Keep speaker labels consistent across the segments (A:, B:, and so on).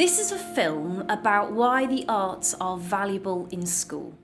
A: This is a film about why the arts are valuable in school.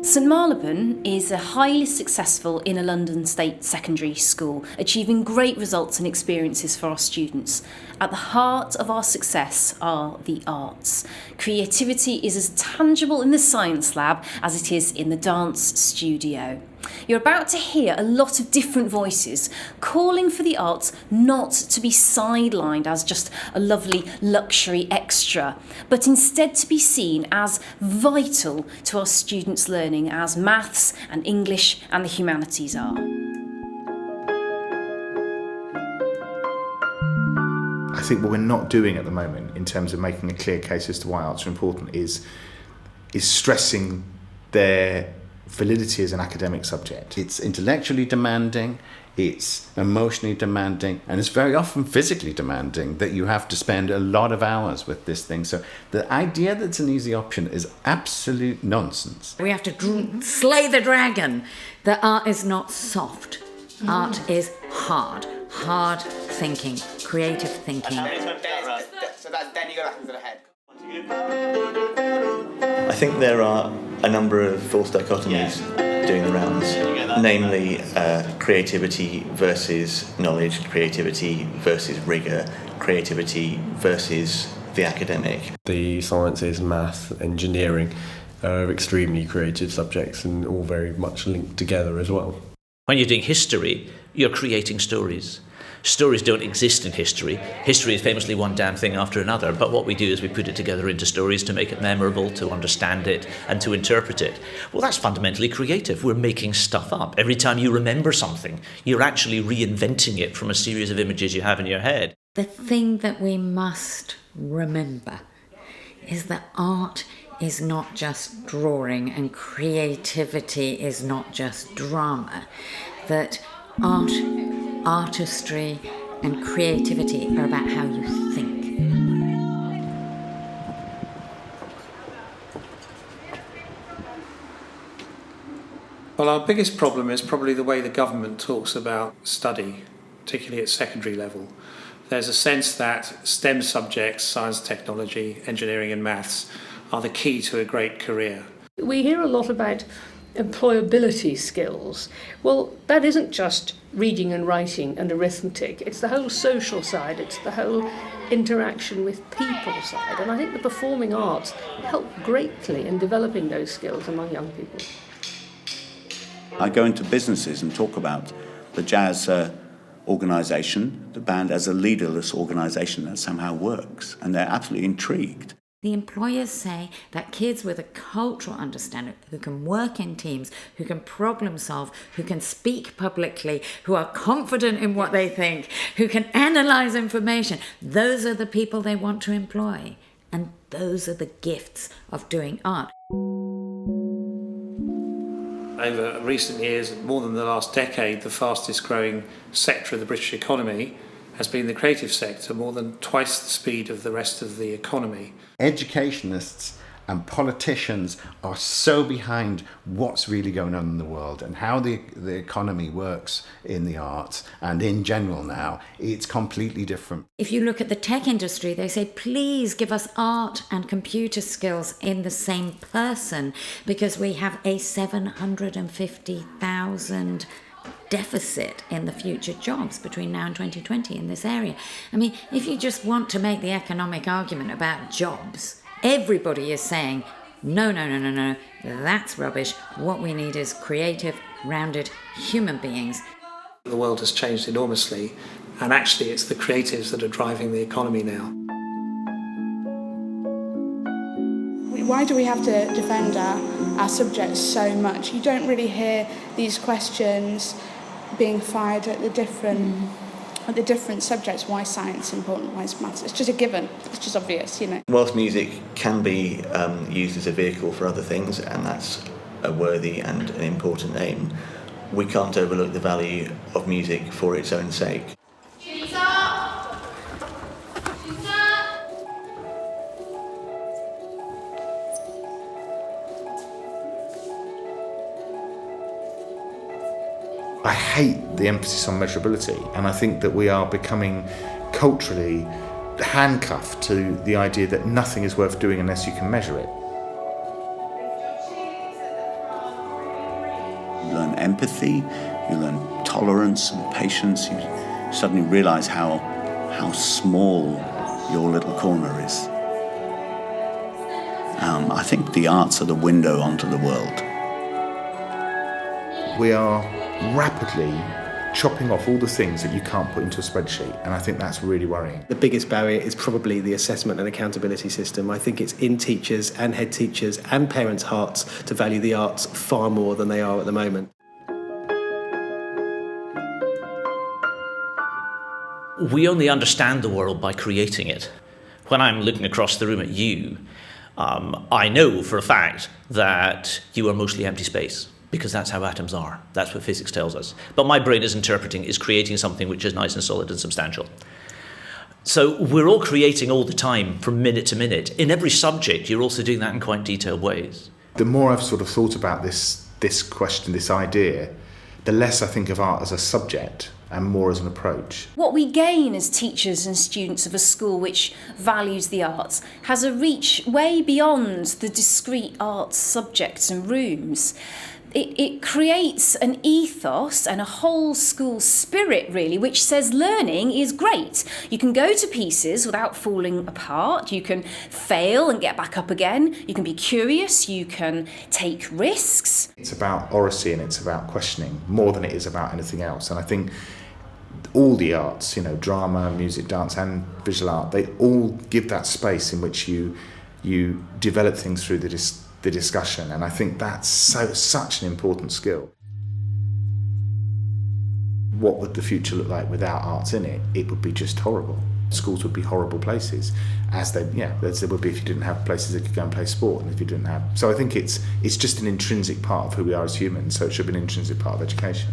A: St Marylebone is a highly successful inner London state secondary school, achieving great results and experiences for our students. At the heart of our success are the arts. Creativity is as tangible in the science lab as it is in the dance studio. You're about to hear a lot of different voices calling for the arts not to be sidelined as just a lovely luxury extra, but instead to be seen as vital to our students' learning, as maths and English and the humanities are.
B: I think what we're not doing at the moment in terms of making a clear case as to why arts are important is stressing their validity as an academic subject.
C: It's intellectually demanding, it's emotionally demanding, and it's very often physically demanding that you have to spend a lot of hours with this thing. So the idea that it's an easy option is absolute nonsense.
D: We have to slay the dragon. The art is not soft. Art is hard thinking, creative thinking.
E: So that's then you go back into the head.
F: I think there are a number of false dichotomies doing the rounds, namely creativity versus knowledge, creativity versus rigour, creativity versus the academic.
G: The sciences, math, engineering are extremely creative subjects and all very much linked together as well.
H: When you're doing history, you're creating stories. Stories don't exist in history. History is famously one damn thing after another, but what we do is we put it together into stories to make it memorable, to understand it, and to interpret it. Well, that's fundamentally creative. We're making stuff up. Every time you remember something, you're actually reinventing it from a series of images you have in your head.
D: The thing that we must remember is that art is not just drawing and creativity is not just drama. That art, artistry and creativity are about how you think.
I: Well, our biggest problem is probably the way the government talks about study, particularly at secondary level. There's a sense that STEM subjects, science, technology, engineering and maths, are the key to a great career.
J: We hear a lot about employability skills. Well, that isn't just reading and writing and arithmetic. It's the whole social side. It's the whole interaction with people side. And I think the performing arts help greatly in developing those skills among young people.
K: I go into businesses and talk about the jazz organisation, the band as a leaderless organisation that somehow works, and they're absolutely intrigued.
D: The employers say that kids with a cultural understanding, who can work in teams, who can problem solve, who can speak publicly, who are confident in what they think, who can analyse information, those are the people they want to employ. And those are the gifts of doing art.
I: Over recent years, more than the last decade, the fastest growing sector of the British economy has been the creative sector, more than twice the speed of the rest of the economy.
C: Educationists and politicians are so behind what's really going on in the world and how the economy works in the arts and in general now. It's completely different.
D: If you look at the tech industry, they say, please give us art and computer skills in the same person because we have a 750,000 deficit in the future jobs between now and 2020 in this area. I mean, if you just want to make the economic argument about jobs, everybody is saying, no, that's rubbish. What we need is creative, rounded human beings.
I: The world has changed enormously, and actually it's the creatives that are driving the economy now.
L: Why do we have to defend our subjects so much? You don't really hear these questions being fired at the different subjects. Why is science important? Why is maths? It's just a given. It's just obvious, you know.
F: Whilst music can be used as a vehicle for other things, and that's a worthy and an important aim, we can't overlook the value of music for its own sake.
B: I hate the emphasis on measurability, and I think that we are becoming culturally handcuffed to the idea that nothing is worth doing unless you can measure it.
K: You learn empathy, you learn tolerance and patience. You suddenly realise how small your little corner is. I think the arts are the window onto the world.
B: We are rapidly chopping off all the things that you can't put into a spreadsheet, and I think that's really worrying.
M: The biggest barrier is probably the assessment and accountability system. I think it's in teachers and head teachers and parents' hearts to value the arts far more than they are at the moment.
H: We only understand the world by creating it. When I'm looking across the room at you, I know for a fact that you are mostly empty space, because that's how atoms are. That's what physics tells us. But my brain is creating something which is nice and solid and substantial. So we're all creating all the time, from minute to minute. In every subject, you're also doing that in quite detailed ways.
B: The more I've sort of thought about this question, this idea, the less I think of art as a subject and more as an approach.
A: What we gain as teachers and students of a school which values the arts has a reach way beyond the discrete arts subjects and rooms. It creates an ethos and a whole school spirit, really, which says learning is great. You can go to pieces without falling apart. You can fail and get back up again. You can be curious. You can take risks.
B: It's about oracy and it's about questioning more than it is about anything else. And I think all the arts, drama, music, dance and visual art, they all give that space in which you develop things through the discussion, and I think that's such an important skill. What would the future look like without arts in it? It would be just horrible. Schools would be horrible places, as they would be if you didn't have places that could go and play sport, and if you didn't have. So I think it's just an intrinsic part of who we are as humans. So it should be an intrinsic part of education.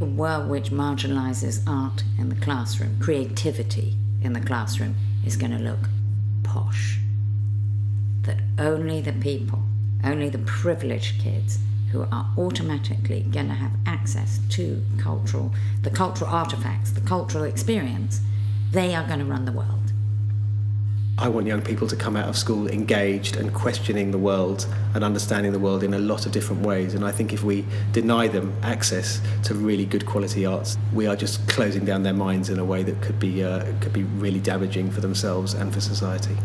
D: A world which marginalises art in the classroom, creativity in the classroom, is going to look posh. That only the people, only the privileged kids who are automatically going to have access to the cultural artefacts, the cultural experience, they are going to run the world.
M: I want young people to come out of school engaged and questioning the world and understanding the world in a lot of different ways. And I think if we deny them access to really good quality arts, we are just closing down their minds in a way that could be really damaging for themselves and for society.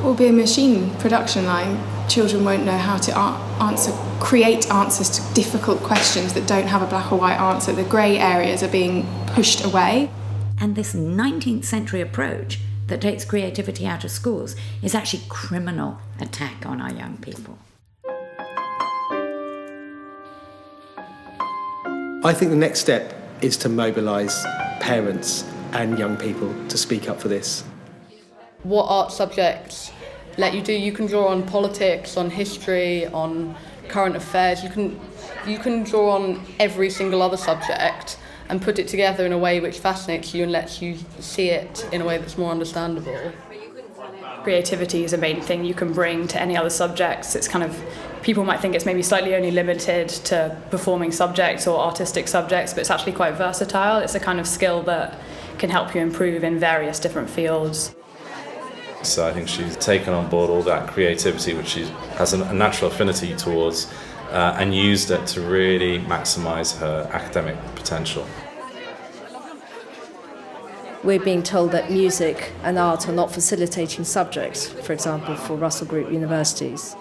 L: Will be a machine production line. Children won't know how to create answers to difficult questions that don't have a black or white answer. The grey areas are being pushed away.
D: And this 19th century approach that takes creativity out of schools is actually criminal attack on our young people.
M: I think the next step is to mobilise parents and young people to speak up for this.
N: What art subjects let you do? You can draw on politics, on history, on current affairs. You can draw on every single other subject and put it together in a way which fascinates you and lets you see it in a way that's more understandable.
O: Creativity is a main thing you can bring to any other subjects. It's kind of, people might think it's maybe slightly only limited to performing subjects or artistic subjects, but it's actually quite versatile. It's a kind of skill that can help you improve in various different fields.
P: So I think she's taken on board all that creativity which she has a natural affinity towards and used it to really maximise her academic potential.
Q: We're being told that music and art are not facilitating subjects, for example, for Russell Group universities.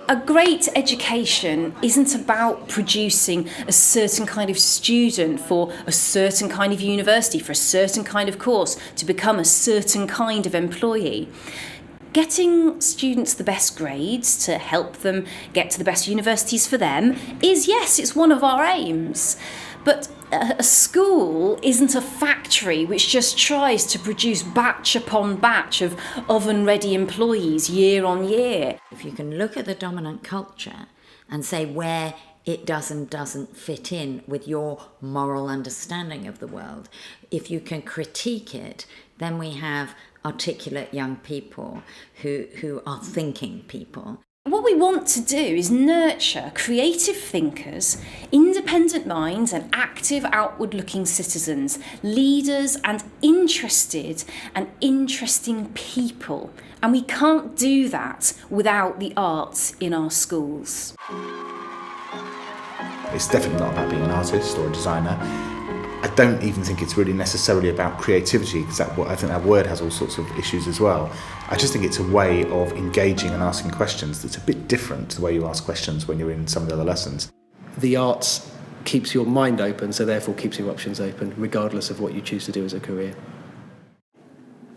A: A great education isn't about producing a certain kind of student for a certain kind of university, for a certain kind of course, to become a certain kind of employee. Getting students the best grades to help them get to the best universities for them is, yes, it's one of our aims. But a school isn't a factory which just tries to produce batch upon batch of oven-ready employees year on year.
D: If you can look at the dominant culture and say where it does and doesn't fit in with your moral understanding of the world. If you can critique it, then we have articulate young people who are thinking people.
A: What we want to do is nurture creative thinkers, independent minds and active outward-looking citizens, leaders and interesting people. And we can't do that without the arts in our schools.
B: It's definitely not about being an artist or a designer. I don't even think it's really necessarily about creativity, because I think that word has all sorts of issues as well. I just think it's a way of engaging and asking questions that's a bit different to the way you ask questions when you're in some of the other lessons.
M: The arts keeps your mind open, so therefore keeps your options open, regardless of what you choose to do as a career.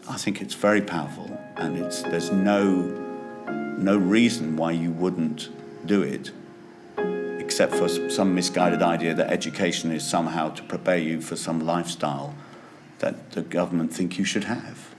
K: I think it's very powerful, and there's no reason why you wouldn't do it, except for some misguided idea that education is somehow to prepare you for some lifestyle that the government think you should have.